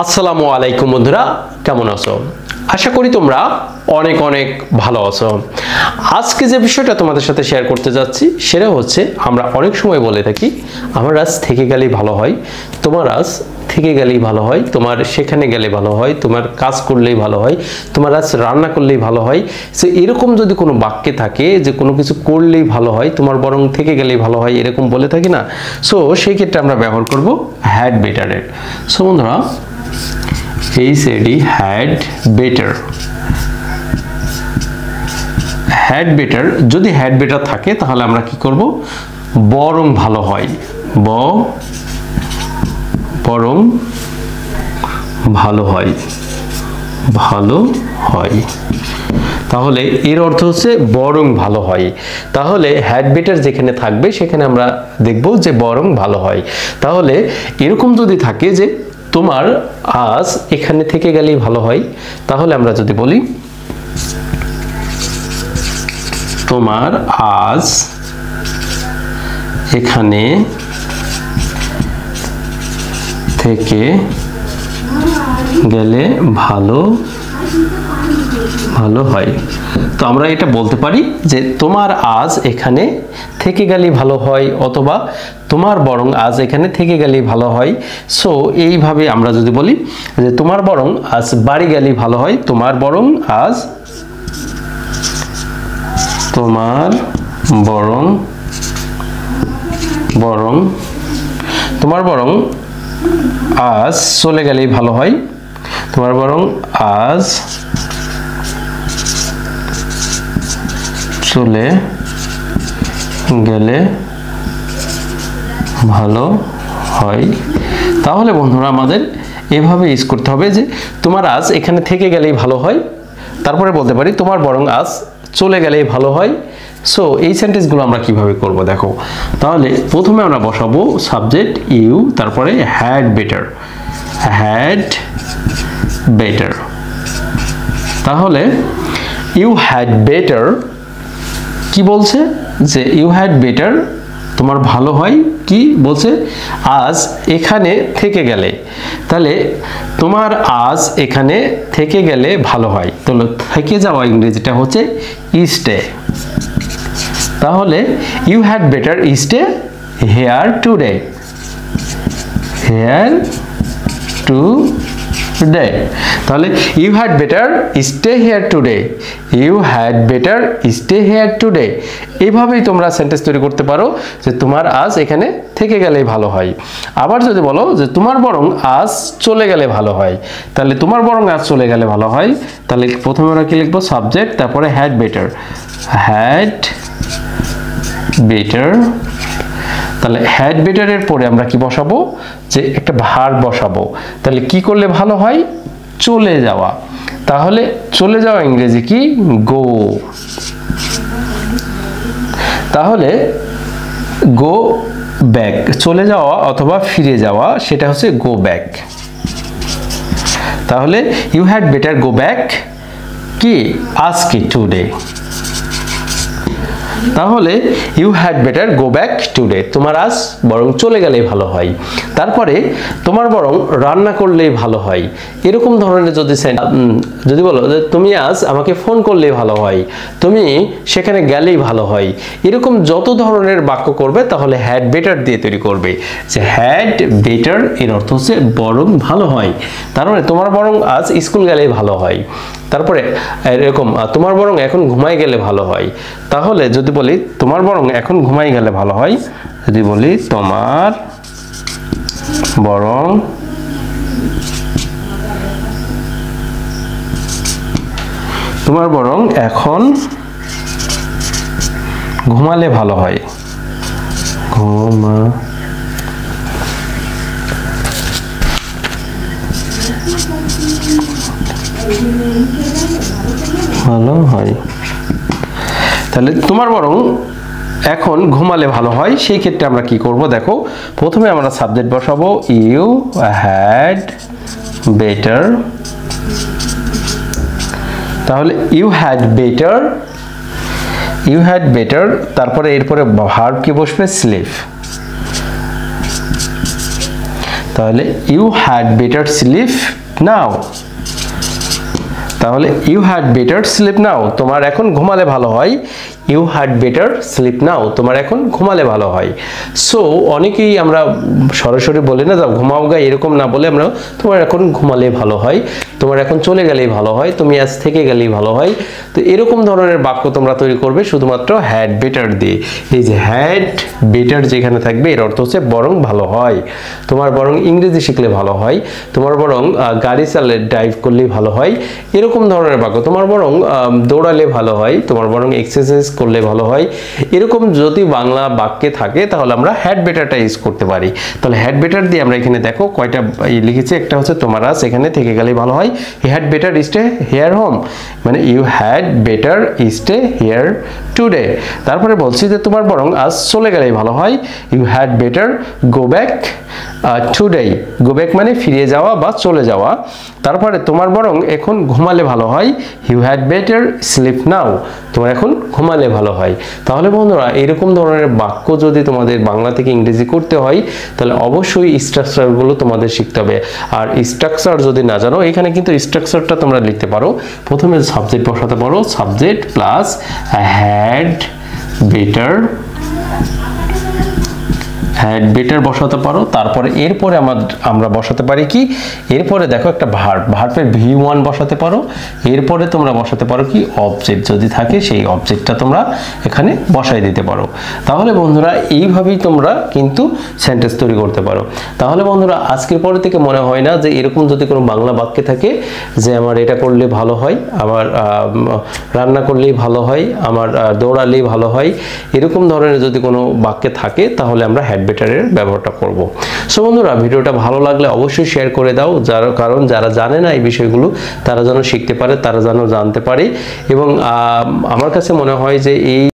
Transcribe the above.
আসসালামু আলাইকুম বন্ধুরা, কেমন আছো? আশা করি তোমরা অনেক অনেক ভালো আছো। আজকে যে বিষয়টা তোমাদের সাথে শেয়ার করতে যাচ্ছি সেটা হচ্ছে, আমরা অনেক সময় বলে থাকি আমার আজ থেকে গেলেই ভালো হয়, তোমার আজ থেকে গেলেই ভালো হয়, তোমার সেখানে গেলে ভালো হয়, তোমার কাজ করলেই ভালো হয়, তোমার আজ রান্না করলেই ভালো হয়। সো এরকম যদি কোনো বাক্যে থাকে যে কোনো কিছু করলেই ভালো হয়, তোমার বরং থেকে গেলেই ভালো হয়, এরকম বলে থাকি না? সো সেই ক্ষেত্রে আমরা ব্যবহার করব হ্যাড বেটারের। সো বন্ধুরা, he said he had better, had better যদি had better থাকে তাহলে আমরা কি করব? বরং ভালো হয়, বরং ভালো হয়, ভালো হয়। তাহলে এর অর্থ হচ্ছে বরং ভালো হয়। তাহলে had better যেখানে থাকবে সেখানে আমরা দেখব যে বরং ভালো হয়। তাহলে এরকম যদি থাকে যে তোমার আজ এখানে থেকে গেলেই ভালো হয়, তাহলে আমরা যদি বলি তোমার আজ এখানে থেকে গেলে ভালো হয়। তো আমরা এটা বলতে পারি যে তোমার আজ এখানে থেকে গেলেই ভালো হয়, অথবা তোমার বরং আজ এখানে থেকে গেলেই ভালো হয়। সো এইভাবে আমরা যদি বলি যে তোমার বরং আজ বাড়ি গেলেই ভালো হয়, তোমার বরং আজ, তোমার বরং তোমার বরং আজ চলে গেলেই ভালো হয়, তোমার বরং আজ চলে গেলে ভালো হয়। তাহলে বন্ধুরা, আমাদের এভাবে ইউজ করতে হবে যে তোমার আজ এখানে থেকে গেলেই ভালো হয়, তারপরে বলতে পারি তোমার বরং আজ চলে গেলেই ভালো হয়। সো এই সেন্টেন্সগুলো আমরা কিভাবে করব দেখো। তাহলে প্রথমে আমরা বসাবো সাবজেক্ট ইউ, তারপরে হ্যাড বেটার, হ্যাড বেটার। তাহলে ইউ হ্যাড বেটার কি বলছে? যে ইউ হ্যাড বেটার তোমার ভালো হয়, কি বলছে? আজ এখানে থেকে গেলে। তাহলে তোমার আজ এখানে থেকে গেলে ভালো হয়, তাহলে থেকে যাওয়া ইংরেজিটা হচ্ছে স্টে। তাহলে you had better stay here today, here today. তাহলে you had better stay here today, you had better stay here today. এইভাবেই তোমরা সেন্টেন্স তৈরি করতে পারো যে তোমার আজ এখানে থেকে গেলেই ভালো হয়। আবার যদি বলো যে তোমার বরং আজ চলে গেলে ভালো হয়, তাহলে তোমার বরং আজ চলে গেলে ভালো হয়, তাহলে প্রথমে আমরা কি লিখবো? সাবজেক্ট, তারপরে হ্যাড বেটার, হ্যাড বেটার। তাহলে হ্যাড বেটারের পরে আমরা কি বসাবো? যে একটা ভার্ব বসাবো। তাহলে কি করলে ভালো হয়? চলে যাওয়া। তাহলে চলে যাওয়া ইংরেজি কি? গো। তাহলে গো ব্যাক, চলে যাওয়া অথবা ফিরে যাওয়া, সেটা হচ্ছে গো ব্যাক। তাহলে you had better go back কি? আজকে, টুডে। তাহলে you had better go back today, তোমার আজ বরং চলে গেলেই ভালো হয়। তারপরে তোমার বরং রান্না করলেই ভালো হয়। এরকম ধরনের যদি বলো যে তুমি আজ আমাকে ফোন করলেই ভালো হয়, তুমি সেখানে গেলেই ভালো হয়, এরকম যত ধরনের বাক্য করবে তাহলে হ্যাড বেটার দিয়ে তৈরি করবে। যে হ্যাড বেটার এর অর্থ হচ্ছে বরং ভালো হয়। তার মানে তোমার বরং আজ স্কুল গেলেই ভালো হয়। তারপরে এরকম তোমার বরং এখন ঘুমাই গেলে ভালো হয়। তাহলে যদি বলি তোমার বরং এখন ঘুমাই গেলে ভালো হয়, যদি বলি তোমার বরং এখন ঘুমালে ভালো হয়, ভালো হয়। তাহলে তোমার বরং এখন ঘুমালে ভালো হয়, সেই ক্ষেত্রে আমরা কি করব দেখো। প্রথমে আমরা সাবজেক্ট বসাবো ইউ হ্যাড বেটার। তাহলে ইউ হ্যাড বেটার, তারপরে এরপরে ভার্ব কি বসবে? স্লিপ। তাহলে you had better sleep now, তাহলে you had better sleep now, তোমার এখন ঘুমালে ভালো হয়। You had better sleep now, তোমার এখন ঘুমালে ভালো হয়। সো অনেকেই আমরা সরাসরি বলি না, যাও ঘুমাও গা, এরকম না বলে আমরা তোমার এখন ঘুমালে ভালো হয়, তোমার এখন চলে গেলেই ভালো হয়, তুমি আজ থেকে গেলেই ভালো হয়। তো এরকম ধরনের বাক্য তোমরা তৈরি করবে শুধুমাত্র হ্যাড বেটার দিয়ে। এই যে হ্যাড বেটার যেখানে থাকবে এর অর্থ হচ্ছে বরং ভালো হয়, তোমার বরং ইংরেজি শিখলে ভালো হয়, তোমার বরং গাড়ি চালালে ড্রাইভ করলেই ভালো হয়, এরকম ধরনের বাক্য। তোমার বরং দৌড়ালে ভালো হয়, তোমার বরং এক্সারসাইজ করলে ভালো হয়, এরকম যদি বাংলা বাক্যে থাকে তাহলে আমরা হ্যাড বেটারটা ইউজ করতে পারি। তাহলে হ্যাড বেটার দিয়ে আমরা এখানে দেখো কয়টা লিখেছি, একটা হচ্ছে তোমার আজ এখানে থেকে গেলেই ভালো হয়, he had better stay here home, মানে you had better stay here today. তারপরে বলছি যে তোমার বরং আজ চলে গেলেই ভালো হয়, you had better go back today, go back মানে ফিরে যাওয়া বা চলে যাওয়া। তারপরে তোমার বরং এখন ঘুমালে ভালো হয়, you had better sleep now, তোমার এখন ঘুমালে ভালো হয়। তাহলে বন্ধুরা এরকম ধরনের বাক্য যদি তোমাদের বাংলা থেকে ইংরেজি করতে হয় তাহলে অবশ্যই স্ট্রাকচারগুলো তোমাদের শিখতে হবে। আর স্ট্রাকচার যদি না জানো, এখানে কিন্তু স্ট্রাকচারটা তোমরা লিখতে পারো, প্রথমে সাবজেক্ট বসাতে পারো, subject plus had better, had better বসাতে পারো। তারপরে এরপরে আমরা বসাতে পারি কি, এরপরে দেখো একটা ভার্ব, ভার্বের V1 বসাতে পারো, এরপরে তোমরা বসাতে পারো কি অবজেক্ট যদি থাকে সেই অবজেক্টটা তোমরা এখানে বসাই দিতে পারো। তাহলে বন্ধুরা এইভাবেই তোমরা কিন্তু সেন্টেন্স তৈরি করতে পারো। তাহলে বন্ধুরা আজকের পরে থেকে মনে হয় না যে এরকম যদি কোনো বাংলা বাক্যে থাকে যে আমার এটা করলে ভালো হয়, আমার রান্না করলেই ভালো হয়, আমার দৌড়ালেই ভালো হয়, এরকম ধরনের যদি কোনো বাক্যে থাকে তাহলে আমরা হ্যাড বেটারের ব্যবহারটা করব। সো বন্ধুরা ভিডিওটা ভালো লাগলে অবশ্যই শেয়ার করে দাও, কারণ যারা জানে না এই বিষয়গুলো তারা যেন শিখতে পারে, তারা যেন জানতে পারে। এবং আমার কাছে মনে হয় যে এই